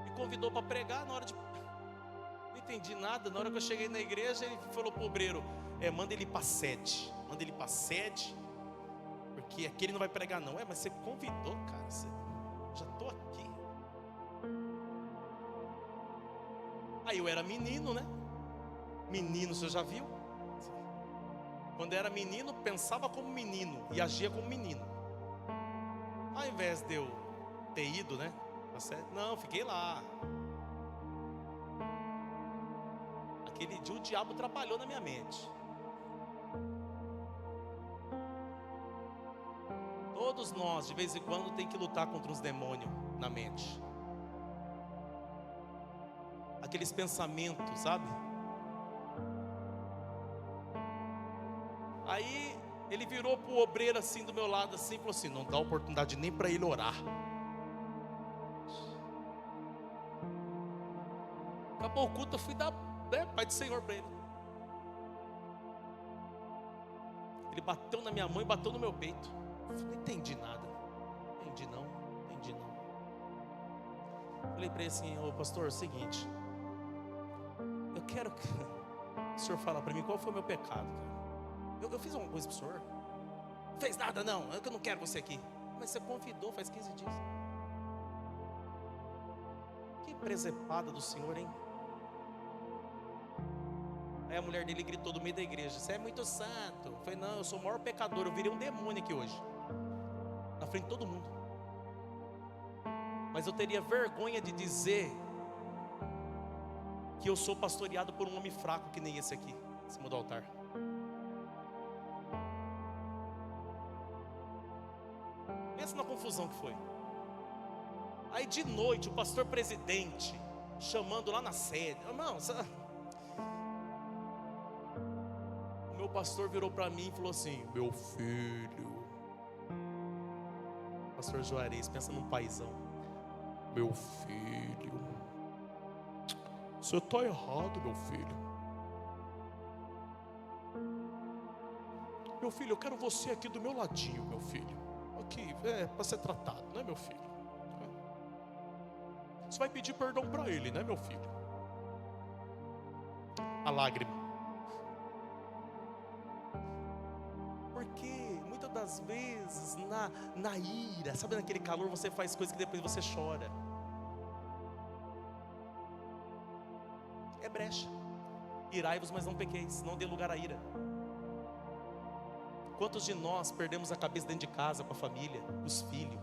Me convidou para pregar. Na hora de... não entendi nada. Na hora que eu cheguei na igreja, ele falou para o obreiro: manda ele para sede. Manda ele para sede, porque aqui ele não vai pregar não. Mas você convidou, cara. Já estou aqui. Aí eu era menino, né? Menino, você já viu? Quando eu era menino, pensava como menino e agia como menino. Ao invés de eu ter ido, né? Não, fiquei lá. Aquele dia o diabo trabalhou na minha mente. Todos nós, de vez em quando, tem que lutar contra os demônios na mente. Aqueles pensamentos, sabe? Aí ele virou para o obreiro assim do meu lado assim, e falou assim: não dá oportunidade nem para ele orar. Acabou o culto, eu fui dar Pai do Senhor para ele. Ele bateu na minha mão e bateu no meu peito. Eu não entendi nada. Entendi não. Falei para ele assim: ô pastor, é o seguinte, eu quero que o senhor fale para mim qual foi o meu pecado, cara. Eu fiz alguma coisa para o senhor? Não fez nada não, eu não quero você aqui. Mas você convidou faz 15 dias. Que presepada do senhor, hein? Aí a mulher dele gritou do meio da igreja: você é muito santo. Eu falei: não, eu sou o maior pecador. Eu virei um demônio aqui hoje, na frente de todo mundo. Mas eu teria vergonha de dizer que eu sou pastoreado por um homem fraco que nem esse aqui, em cima do altar. Pensa na confusão que foi. Aí de noite o pastor presidente chamando lá na sede: irmão, pastor virou para mim e falou assim: meu filho, pastor Juarez, pensa num paizão, meu filho, você está errado, meu filho. Meu filho, eu quero você aqui do meu ladinho, meu filho. Aqui, para ser tratado, né, meu filho? Você vai pedir perdão para ele, né, meu filho? A lágrima. Porque muitas das vezes, na ira, sabe, naquele calor, você faz coisas que depois você chora. É brecha. Irai-vos, mas não pequeis, não dê lugar à ira. Quantos de nós perdemos a cabeça dentro de casa, com a família, com os filhos?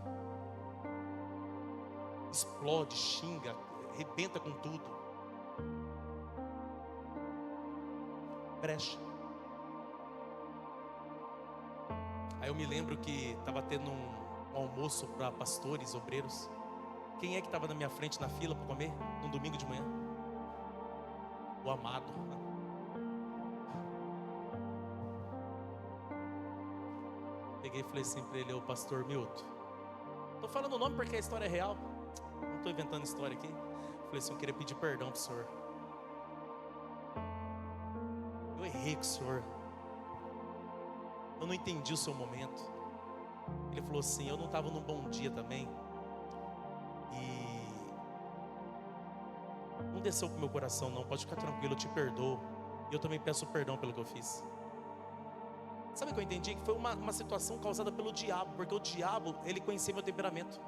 Explode, xinga, arrebenta com tudo. Brecha. Aí eu me lembro que estava tendo um almoço para pastores, obreiros. Quem é que estava na minha frente na fila para comer? Num domingo de manhã? O amado. Peguei e falei assim para ele: ô pastor Milton, estou falando o nome porque a história é real, não estou inventando história aqui. Falei assim: eu queria pedir perdão para o senhor. Eu errei com o senhor, eu não entendi o seu momento. Ele falou assim: eu não estava num bom dia também, e não desceu pro meu coração não, pode ficar tranquilo, eu te perdoo. E eu também peço perdão pelo que eu fiz. Sabe o que eu entendi? Que foi uma situação causada pelo diabo, porque o diabo, ele conhecia meu temperamento,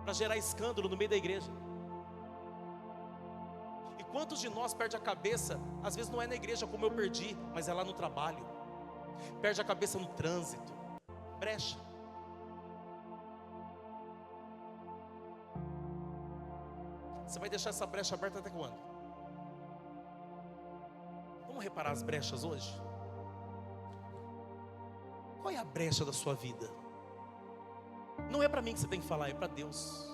para gerar escândalo no meio da igreja. E quantos de nós perde a cabeça? Às vezes não é na igreja como eu perdi, mas é lá no trabalho. Perde a cabeça no trânsito. Brecha. Você vai deixar essa brecha aberta até quando? Vamos reparar as brechas hoje? Qual é a brecha da sua vida? Não é para mim que você tem que falar, é para Deus.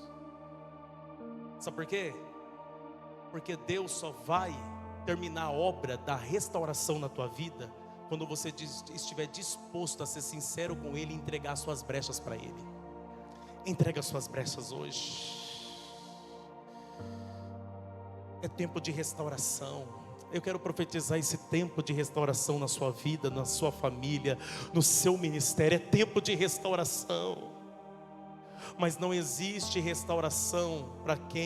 Sabe por quê? Porque Deus só vai terminar a obra da restauração na tua vida quando você estiver disposto a ser sincero com Ele e entregar suas brechas para Ele. Entrega suas brechas hoje. É tempo de restauração. Eu quero profetizar esse tempo de restauração na sua vida, na sua família, no seu ministério. É tempo de restauração. Mas não existe restauração para quem